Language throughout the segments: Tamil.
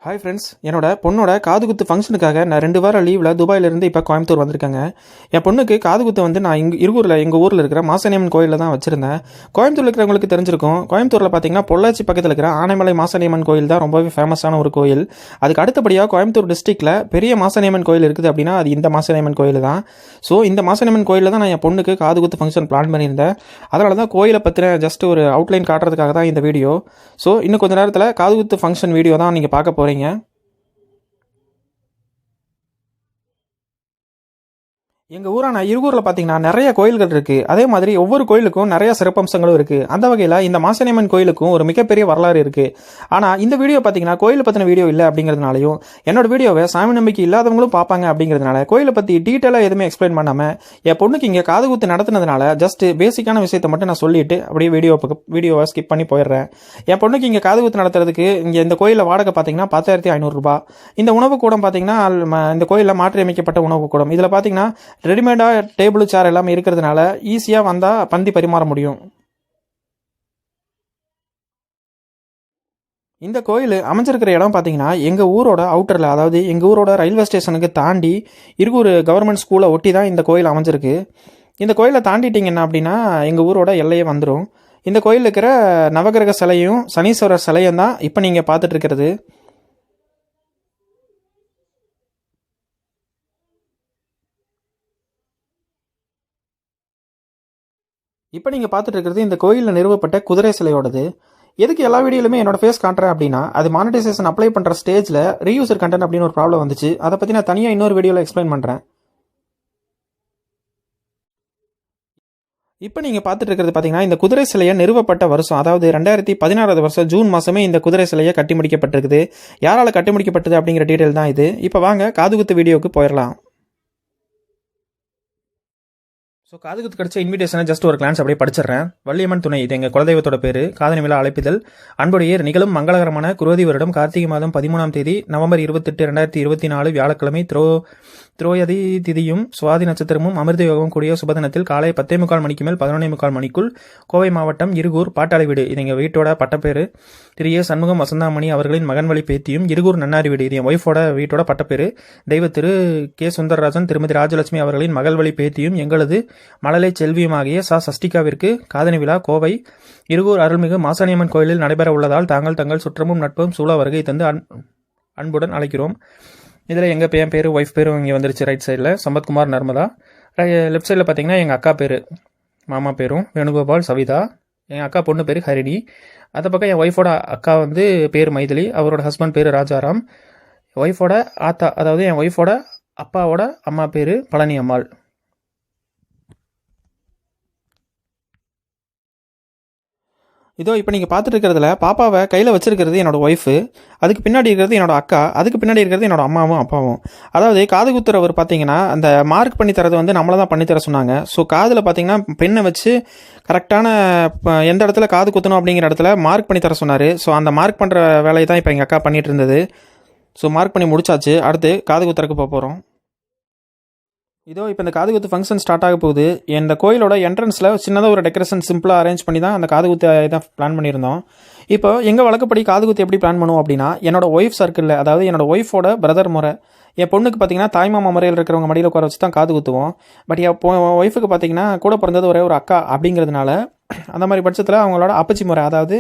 ஹாய் ஃப்ரெண்ட்ஸ், என்னோட பொண்ணோட காதுகுத்து ஃபங்க்ஷனுக்காக நான் 2 வாரம் லீவில் துபாயிலிருந்து இப்போ கோயம்புத்தூர் வந்திருக்கேங்க. என் பொண்ணுக்கு காதுகுத்து வந்து நான் எங்கள் ஊரில் இருக்கிற மாசாணியம்மன் கோயிலில் தான் வச்சுருந்தேன். கோயம்புத்தூரில் இருக்கிறவங்களுக்கு தெரிஞ்சிருக்கும். கோயம்புத்தூரில் பார்த்தீங்கன்னா பொள்ளாச்சி பக்கத்தில் இருக்கிற ஆனைமலை மாசாணியம்மன் கோயில் தான் ரொம்பவே ஃபேமஸான ஒரு கோயில். அதுக்கு அடுத்தபடியாக கோயம்புத்தூர் டிஸ்ட்ரிக்டில் பெரிய மாசாணியம்மன் கோயில் இருக்குது அப்படின்னா அது இந்த மாசாணியம்மன் கோயில் தான். ஸோ இந்த மாசாணியம்மன் கோயிலில் தான் நான் என் பொண்ணுக்கு காதுகுத்து ஃபங்க்ஷன் பிளான் பண்ணியிருந்தேன். அதனால தான் கோயிலை பற்றின ஜஸ்ட் ஒரு அவுட்லைன் காட்டுறதுக்காக தான் இந்த வீடியோ. ஸோ இன்னும் கொஞ்சம் நேரத்தில் காதுகுத்து ஃபங்க்ஷன் வீடியோ தான் நீங்கள் பார்க்க போகிறீங்க. எங்கள் ஊரான இருகூரில் பார்த்தீங்கன்னா நிறைய கோயில்கள் இருக்குது. அதே மாதிரி ஒவ்வொரு கோயிலுக்கும் நிறைய சிறப்பம்சங்களும் இருக்குது. அந்த வகையில் இந்த மாசாணியம்மன் கோயிலுக்கும் ஒரு மிகப்பெரிய வரலாறு இருக்குது. ஆனால் இந்த வீடியோ பார்த்தீங்கன்னா கோயிலை பற்றின வீடியோ இல்லை அப்படிங்கிறதுனாலையும் என்னோட வீடியோவை சாமி நம்பிக்கை இல்லாதவங்களும் பார்ப்பாங்க அப்படிங்கிறதுனால கோயிலை பற்றி டீட்டெயிலாக எதுவுமே எக்ஸ்பிளைன் பண்ணாமல் என் பொண்ணுக்கு இங்கே காதுகுத்து நடத்துனதுனால ஜஸ்ட் பேசிக்கான விஷயத்தை மட்டும் நான் சொல்லிட்டு அப்படியே வீடியோவை ஸ்கிப் பண்ணி போயிடுறேன். என் பொண்ணுக்கு இங்கே காதுகுத்து நடத்துறதுக்கு இங்கே இந்த கோயிலில் வாடகை பார்த்தீங்கன்னா 10,500 ரூபாய். இந்த உணவு கூடம் பார்த்தீங்கன்னா இந்த கோயிலில் மாற்றியமைக்கப்பட்ட உணவு கூடம். இதில் பார்த்தீங்கன்னா ரெடிமேடாக டேபிள் சேர் எல்லாமே இருக்கிறதுனால ஈஸியாக வந்தால் பந்தி பரிமாற முடியும். இந்த கோயில் அமைஞ்சிருக்கிற இடம் பார்த்தீங்கன்னா எங்கள் ஊரோட அவுட்டரில், அதாவது எங்கள் ஊரோட ரயில்வே ஸ்டேஷனுக்கு தாண்டி இருகூர் கவர்மெண்ட் ஸ்கூலை ஒட்டி தான் இந்த கோயில் அமைஞ்சிருக்கு. இந்த கோயிலை தாண்டிட்டிங்கன்னா அப்படின்னா எங்கள் ஊரோட எல்லையே வந்துடும். இந்த கோயில் இருக்கிற நவகிரக சிலையும் சனீஸ்வரர் சிலையும் தான் இப்போ நீங்கள் பார்த்துட்டு இருக்கிறது. இப்போ நீங்கள் பார்த்துட்டு இருக்கிறது இந்த கோயிலில் நிறுவப்பட்ட குதிரை சிலையோடது. எதுக்கு எல்லா வீடியோலுமே என்னோட ஃபேஸ் காட்டுறேன் அப்படின்னா அது மானிட்டைசேஷன் அப்ளை பண்ணுற ஸ்டேஜில் ரீயூசர் கண்டென்ட் அப்படின்னு ஒரு ப்ராப்ளம் வந்துச்சு. அதை பற்றி நான் தனியாக இன்னொரு வீடியோவில் எக்ஸ்பிளைன் பண்ணுறேன். இப்போ நீங்கள் பார்த்துட்டு இருக்கிறது பார்த்தீங்கன்னா இந்த குதிரை சிலையை நிறுவப்பட்ட வருஷம், அதாவது 2016 வருஷம் ஜூன் மாதமே இந்த குதிரை சிலையை கட்டி முடிக்கப்பட்டிருக்குது. யாரால் கட்டி முடிக்கப்பட்டது அப்படிங்கிற டீட்டெயில் தான் இது. இப்போ வாங்க காதுகுத்து வீடியோவுக்கு போயிடலாம். ஸோ காதுகுத்து கிடைச்ச இன்விடேஷனை ஜஸ்ட் ஒரு கிளான்ஸ் அப்படியே படிச்சிடுறேன். வள்ளியம்மன் துணை, இது எங்கள் குலதெய்வத்தோட பேர். காதணி விழா அழைப்பிதழ் அன்புடைய நிகழும் மங்களகரமான குரோதி வருடம் கார்த்திகை மாதம் 13ஆம் தேதி நவம்பர் 28, 2024 வியாழக்கிழமை திரோயதி திதியும் சுவாதி நட்சத்திரமும் அமிர்த யோகமும் கூடிய சுபதினத்தில் காலை 10:45 மணிக்கு மேல் 11:45 மணிக்குள் கோவை மாவட்டம் இருகூர் பாட்டாளி வீடு, இது எங்கள் வீட்டோட பட்டப்பேரு. திரு ஏ சண்முகம் வசந்தாமணி அவர்களின் மகன் வழி பேத்தியும் இருகூர் நன்னாரி வீடு, இது என் ஒய்ஃபோட வீட்டோட பட்டப்பேரு. தெய்வ திரு கே சுந்தரராஜன் திருமதி ராஜலட்சுமி அவர்களின் மகள் வழி பேத்தியும் எங்களது மழலை செல்வியுமாகிய சஷ்டிகாவிற்கு காதணி விழா கோவை இருகூர் அருள்மிகு மாசாணியம்மன் கோயிலில் நடைபெற உள்ளதால் தாங்கள் தங்கள் சுற்றமும் நட்பும் சூழ வருகை தந்து அன்புடன் அழைக்கிறோம். இதில் எங்கள் என் பேர் ஒய்ஃப் பேரும் இங்கே வந்துருச்சு. ரைட் சைடில் சம்பத்குமார் நர்மதா, லெஃப்ட் சைடில் பார்த்தீங்கன்னா எங்கள் அக்கா பேர், மாமா பேரும் வேணுகோபால் சவிதா, என் அக்கா பொண்ணு பேர் ஹரிணி. அந்த பக்கம் என் ஒய்ஃபோட அக்கா வந்து பேர் மைதிலி, அவரோட ஹஸ்பண்ட் பேர் ராஜாராம். ஒய்ஃபோட ஆத்தா, அதாவது என் ஒய்ஃபோட அப்பாவோட அம்மா பேர் பழனி அம்மாள். இதோ இப்போ நீங்கள் பார்த்துட்டு இருக்கிறதுல பாப்பாவை கையில் வச்சிருக்கிறது என்னோட ஒய்ஃபு, அதுக்கு பின்னாடி இருக்கிறது என்னோட அக்கா, அதுக்கு பின்னாடி இருக்கிறது என்னோட அம்மாவும் அப்பாவும். அதாவது காது குத்துறவர் பார்த்தீங்கன்னா அந்த மார்க் பண்ணி தரது வந்து நம்மளை தான் பண்ணித்தர சொன்னாங்க. ஸோ காதில் பார்த்தீங்கன்னா பெண்ணை வச்சு கரெக்டான எந்த இடத்துல காது குத்தணும் அப்படிங்கிற இடத்துல மார்க் பண்ணி தர சொன்னார். ஸோ அந்த மார்க் பண்ணுற வேலையை தான் இப்போ எங்கள் அக்கா பண்ணிகிட்டு இருந்தது. ஸோ மார்க் பண்ணி முடிச்சாச்சு. அடுத்து காது குத்துறக்கு போகிறோம். இதோ இப்போ இந்த காதுகுத்து ஃபங்க்ஷன் ஸ்டார்ட் ஆக போகுது. இந்த கோயிலோட என்ட்ரன்ஸில் சின்னதாக ஒரு டெக்கரேஷன் சிம்பிளாக அரேஞ்ச் பண்ணி தான் அந்த காதுகுத்து இதை பிளான் பண்ணியிருந்தோம். இப்போ எங்கள் வழக்கப்படி காதுகுத்து எப்படி பிளான் பண்ணுவோம் அப்படின்னா என்னோட ஒய்ஃப் சர்க்கிளில், அதாவது என்னோட ஒய்ஃபோட பிரதர் முறை, என் பொண்ணுக்கு பார்த்தீங்கன்னா தாய்மாமா முறையில் இருக்கிறவங்க மடியில் உட்கார வச்சு தான் காது குத்துவோம். பட் என் ஒய்ஃபுக்கு பார்த்தீங்கன்னா கூட பிறந்தது ஒரே ஒரு அக்கா அப்படிங்கிறதுனால அந்த மாதிரி பட்சத்தில் அவங்களோட அப்பச்சி முறை, அதாவது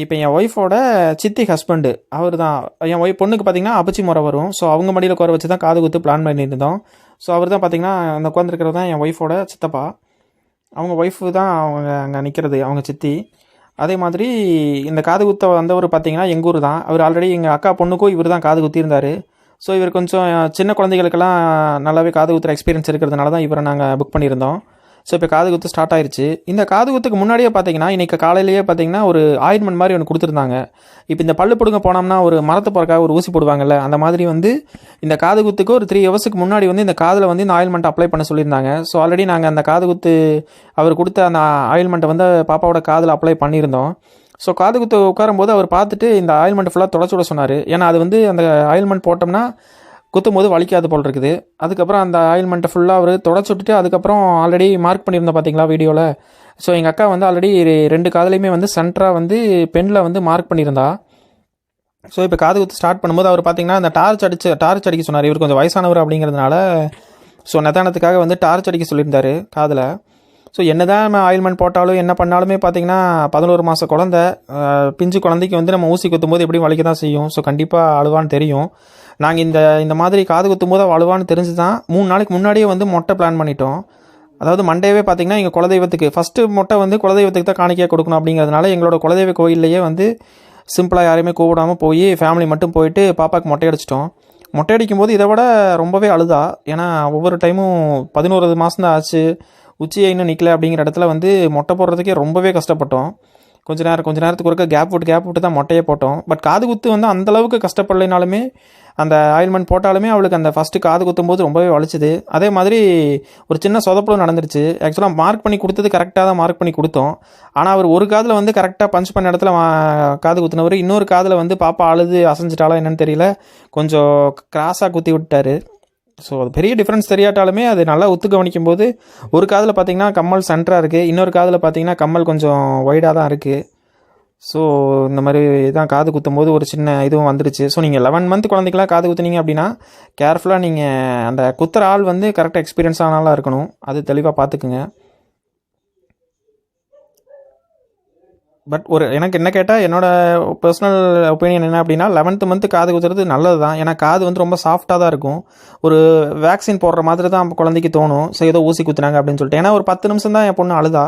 இப்போ என் ஒய்ஃபோட சித்தி ஹஸ்பண்டு அவர் தான் என் பொண்ணுக்கு பார்த்தீங்கன்னா அப்பச்சி முறை வரும். ஸோ அவங்க மடியில் உட்கார வச்சு தான் காது குத்து பிளான் பண்ணியிருந்தோம். ஸோ அவர் தான் பார்த்தீங்கன்னா அந்த உட்காந்துருக்கிறது தான் என் ஒய்ஃபோட சித்தப்பா. அவங்க ஒய்ஃபு தான் அவங்க அங்கே நிற்கிறது, அவங்க சித்தி. அதே மாதிரி இந்த காது குத்த வந்தவர் பார்த்தீங்கன்னா எங்கள் ஊர் தான். அவர் ஆல்ரெடி எங்கள் அக்கா பொண்ணுக்கும் இவர் தான் காது குத்தியிருந்தார். ஸோ இவர் கொஞ்சம் சின்ன குழந்தைகளுக்கெல்லாம் நல்லாவே காது குத்துற எக்ஸ்பீரியன்ஸ் இருக்கிறதுனால தான் இவரை நாங்கள் புக் பண்ணியிருந்தோம். ஸோ இப்போ காது குத்து ஸ்டார்ட் ஆயிடுச்சு. இந்த காது குத்துக்கு முன்னாடியே பார்த்தீங்கன்னா இன்றைக்கி காலையிலேயே பார்த்தீங்கன்னா ஒரு ஆயின்மெண்ட் மாதிரி ஒன்று கொடுத்துருந்தாங்க. இப்போ இந்த பல்லு பிடுங்க போனோம்னா ஒரு மரத்தை போறக்காக ஒரு ஊசி போடுவாங்கல்ல, அந்த மாதிரி வந்து இந்த காது குத்துக்கு ஒரு 3 ஹவர்ஸுக்கு முன்னாடி வந்து இந்த காதில் வந்து இந்த ஆயில்மெண்ட் அப்ளை பண்ண சொல்லியிருந்தாங்க. ஸோ ஆல்ரெடி நாங்கள் அந்த காது குத்து அவர் கொடுத்த அந்த ஆயில்மெண்ட்டை வந்து பாப்பாவோட காதில் அப்ளை பண்ணியிருந்தோம். ஸோ காது குத்து உட்காரும்போது அவர் பார்த்துட்டு இந்த ஆயில்மெண்ட் ஃபுல்லாக தொடச்சி விட சொன்னார். ஏன்னா அது வந்து அந்த ஆயில்மெண்ட் போட்டோம்னா குத்தும் போது வலிக்காது போல் இருக்குது. அதுக்கப்புறம் அந்த ஆயில்மெண்ட்டை ஃபுல்லாக அவர் தொடச்சி விட்டுட்டு அதுக்கப்புறம் ஆல்ரெடி மார்க் பண்ணியிருந்தோம் பார்த்தீங்களா வீடியோவில். ஸோ எங்கள் அக்கா வந்து ஆல்ரெடி 2 காதுலையுமே வந்து சென்டராக வந்து பெனில் வந்து மார்க் பண்ணியிருந்தா. ஸோ இப்போ காது குத்து ஸ்டார்ட் பண்ணும்போது அவர் பார்த்தீங்கன்னா அந்த டார்ச் அடிக்க சொன்னார். இவர் கொஞ்சம் வயசானவர் அப்படிங்கிறதுனால ஸோ நிதானத்துக்காக வந்து டார்ச் அடிக்க சொல்லியிருந்தார் காதில். ஸோ என்ன தான் நம்ம ஆயில்மெண்ட் போட்டாலும் என்ன பண்ணாலுமே பார்த்தீங்கன்னா 11 மாத குழந்த, பிஞ்சு குழந்தைக்கு வந்து நம்ம ஊசி குத்தும்போது எப்படியும் வலிக்க தான் செய்யும். ஸோ கண்டிப்பாக அழுவான்னு தெரியும். நாங்கள் இந்த மாதிரி காது குத்தும்போது அழுவான்னு தெரிஞ்சு தான் 3 நாளைக்கு முன்னாடியே வந்து மொட்டை பிளான் பண்ணிட்டோம். அதாவது மண்டேவே பார்த்தீங்கன்னா எங்கள் குலதெய்வத்துக்கு ஃபஸ்ட்டு மொட்டை வந்து குலதெய்வத்துக்கு தான் காணிக்கையாக கொடுக்கணும் அப்படிங்கிறதுனால எங்களோட குலதெய்வ கோயில்லையே வந்து சிம்பிளாக யாரையுமே கூப்பிடாமல் போய் ஃபேமிலி மட்டும் போயிட்டு பாப்பாவுக்கு மொட்டை அடிச்சிட்டோம். மொட்டை அடிக்கும் போது இதை விட ரொம்பவே அழுதா. ஏன்னா ஒவ்வொரு டைமும் 11 மாதம் தான் ஆச்சு, உச்சியை இன்னும் நிற்கல அப்படிங்கிற இடத்துல வந்து மொட்டை போடுறதுக்கே ரொம்பவே கஷ்டப்பட்டோம். கொஞ்ச நேரத்துக்கு ஒருக்க கேப் விட்டு தான் மொட்டையே போட்டோம். பட் காது குத்து வந்து அந்தளவுக்கு கஷ்டப்படலைனாலுமே அந்த ஆயில்மெண்ட் போட்டாலுமே அவளுக்கு அந்த ஃபஸ்ட்டு காது குத்தும் போது ரொம்பவே வலிச்சுது. அதே மாதிரி ஒரு சின்ன சொதப்பலும் நடந்துருச்சு. ஆக்சுவலாக மார்க் பண்ணி கொடுத்தது கரெக்டாக தான் மார்க் பண்ணி கொடுத்தோம். ஆனால் அவர் ஒரு காதில் வந்து கரெக்டாக பஞ்ச் பண்ண இடத்துல காது குத்துனவர், இன்னொரு காதில் வந்து பாப்பா அழுது அசைஞ்சிட்டாலா என்னன்னு தெரியல, கொஞ்சம் கிராஸாக குத்தி விட்டார். ஸோ அது பெரிய டிஃப்ரென்ஸ் தெரியாட்டாலுமே அது நல்லா ஒத்து கவனிக்கும் போது ஒரு காதில் பார்த்தீங்கன்னா கம்மல் சென்டராக இருக்குது, இன்னொரு காதில் பார்த்தீங்கன்னா கம்மல் கொஞ்சம் ஒய்டாக தான் இருக்குது. ஸோ இந்த மாதிரி தான் காது குத்தும் போது ஒரு சின்ன இதுவும் வந்துடுச்சு. ஸோ நீங்கள் 11 மந்த் குழந்தைக்கெலாம் காது குத்துனீங்க அப்படின்னா கேர்ஃபுல்லாக நீங்கள் அந்த குத்துற ஆள் வந்து கரெக்டாக எக்ஸ்பீரியன்ஸ் ஆனாலாம் இருக்கணும். அது தெளிவாக பார்த்துக்குங்க. பட் எனக்கு என்ன கேட்டால் என்னோடய பர்சனல் ஒப்பீனியன் என்ன அப்படின்னா 11th மந்த்து காது குத்துறது நல்லது தான். ஏன்னா காது வந்து ரொம்ப சாஃப்டாக தான் இருக்கும். ஒரு வேக்சின் போடுற மாதிரி தான் குழந்தைக்கு தோணும். ஸோ ஏதோ ஊசி குத்துனாங்க அப்படின்னு சொல்லிட்டு. ஏன்னா ஒரு 10 நிமிஷம் தான் என் பொண்ணு அழுதா,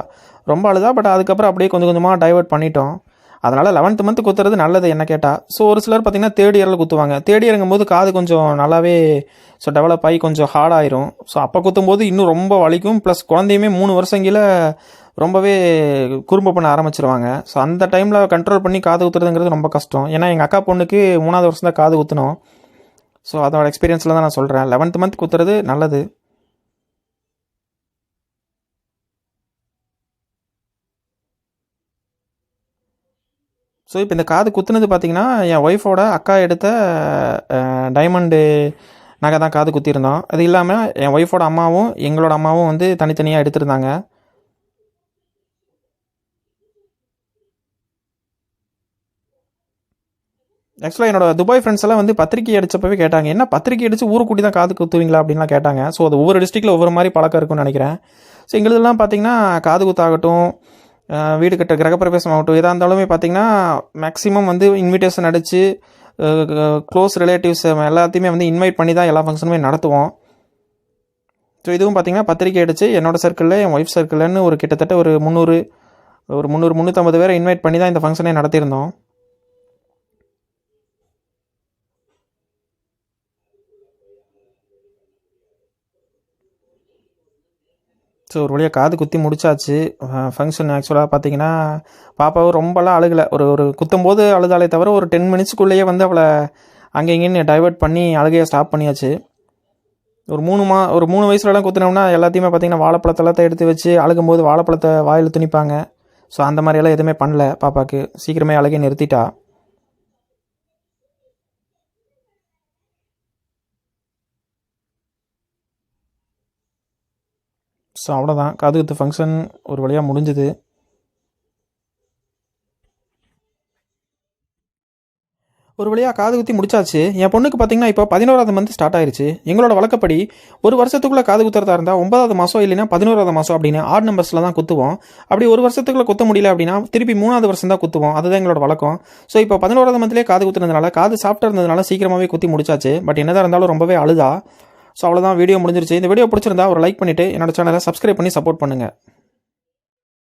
ரொம்ப அழுதா. பட் அதுக்கப்புறம் அப்படியே கொஞ்சம் கொஞ்சமாக டைவர்ட் பண்ணிட்டோம். அதனால் 11th மந்த் குத்துறது நல்லது என்ன கேட்டால். ஸோ ஒரு சிலர் பார்த்திங்கன்னா 3rd இயரில் குத்துவாங்க. 3rd இயருங்கும் போது காது கொஞ்சம் நல்லாவே டெவலப் ஆகி கொஞ்சம் ஹார்டாயிரும். ஸோ அப்போ குத்தும்போது இன்னும் ரொம்ப வலிக்கும். ப்ளஸ் குழந்தையுமே 3 வருஷம் கீழே ரொம்பவே குறும்பு பண்ண ஆரம்பிச்சிருவாங்க. ஸோ அந்த டைமில் கண்ட்ரோல் பண்ணி காது குத்துறதுங்கிறது ரொம்ப கஷ்டம். ஏன்னா எங்கள் அக்கா பொண்ணுக்கு 3ஆவது வருஷம் தான் காது குத்தினோம். ஸோ அதோட எக்ஸ்பீரியன்ஸில் தான் நான் சொல்கிறேன், 11th மந்த் குத்துறது நல்லது. ஸோ இப்போ இந்த காது குத்துனது பார்த்திங்கன்னா என் ஒய்ஃபோட அக்கா எடுத்த டைமண்டு நகை தான் காது குத்திருந்தோம். அது இல்லாமல் என் ஒய்ஃபோட அம்மாவும் எங்களோட அம்மாவும் வந்து தனித்தனியாக எடுத்திருந்தாங்க. ஆக்சுவலாக என்னோட துபாய் ஃப்ரெண்ட்ஸ் எல்லாம் வந்து பத்திரிக்கை அடித்தப்பவே கேட்டாங்க, என்ன பத்திரிக்கை அடித்து ஊரை கூட்டி தான் காது குத்துவீங்களா அப்படின்லாம் கேட்டாங்க. ஸோ அது ஒவ்வொரு டிஸ்ட்ரிக்டில் ஒவ்வொரு மாதிரி பழக்கம் இருக்குன்னு நினைக்கிறேன். ஸோ எங்களுதெல்லாம் பார்த்திங்கன்னா காது குத்தாகட்டும், வீடு கட்ட கிரகப்பிரவேசம் ஆகட்டும், எதாக இருந்தாலுமே பார்த்திங்கன்னா மேக்ஸிமம் வந்து இன்விடேஷன் அடித்து க்ளோஸ் ரிலேட்டிவ்ஸ் எல்லாத்தையுமே வந்து இன்வைட் பண்ணி தான் எல்லா ஃபங்க்ஷனுமே நடத்துவோம். ஸோ இதுவும் பார்த்திங்கன்னா பத்திரிக்கை அடித்து என்னோடய சர்க்கிளில் என் ஒய்ஃப் சர்க்கிள்னு ஒரு கிட்டத்தட்ட ஒரு 300-350 பேரை இன்வைட் பண்ணி தான் இந்த ஃபங்க்ஷனே நடத்தியிருந்தோம். ஸோ ஒரு வழியாக காது குத்தி முடிச்சாச்சு. ஃபங்க்ஷன் ஆக்சுவலாக பார்த்தீங்கன்னா பாப்பாவும் ரொம்பலாம் அழுகலை. ஒரு குத்தும்போது அழுதாலே தவிர ஒரு 10 மினிட்ஸ்க்குள்ளேயே வந்து அவளை அங்கே இங்கேன்னு டைவர்ட் பண்ணி அழுகையை ஸ்டாப் பண்ணியாச்சு. ஒரு 3 வயசுலலாம் குத்துனோம்னா எல்லாத்தையுமே பார்த்தீங்கன்னா வாழைப்பழத்தெல்லாம் எடுத்து வச்சு அழுகும்போது வாழைப்பழத்தை வாயில் துணிப்பாங்க. ஸோ அந்த மாதிரியெல்லாம் எதுவுமே பண்ணல. பாப்பாவுக்கு சீக்கிரமே அழுகையை நிறுத்திட்டா. ஸோ அவ்வளோதான், காது குத்து ஃபங்க்ஷன் ஒரு வழியாக முடிஞ்சுது. ஒரு வழியாக காது குத்தி முடிச்சாச்சு. என் பொண்ணுக்கு பார்த்தீங்கன்னா இப்போ 11வது மந்த் ஸ்டார்ட் ஆயிடுச்சு. எங்களோட வழக்கப்படி ஒரு வருஷத்துக்குள்ளே காது குத்துறதா இருந்தால் 9வது மாதம் இல்லைன்னா 11வது மாதம் அப்படின்னு ஆட் நம்பர்ஸில் தான் குத்துவோம். அப்படி ஒரு வருஷத்துக்குள்ளே குத்த முடியல அப்படின்னா திருப்பி 3வது வருஷம் தான் குத்துவோம். அதுதான் எங்களோட வழக்கம். ஸோ இப்போ 11வது மந்த்லேயே காது குத்துனதுனால காது சாஃப்டாக இருந்ததுனால சீக்கிரமாகவே குத்தி முடிச்சாச்சு. பட் என்னதான் இருந்தாலும் ரொம்பவே அழுதா. ஸோ அவ்வளோதான், வீடியோ முடிஞ்சிருச்சு. இந்த வீடியோ பிடிச்சிருந்தா ஒரு லைக் பண்ணிவிட்டு என்னோட சேனலை சப்ஸ்கிரைப் பண்ணி சப்போர்ட் பண்ணுங்கள்.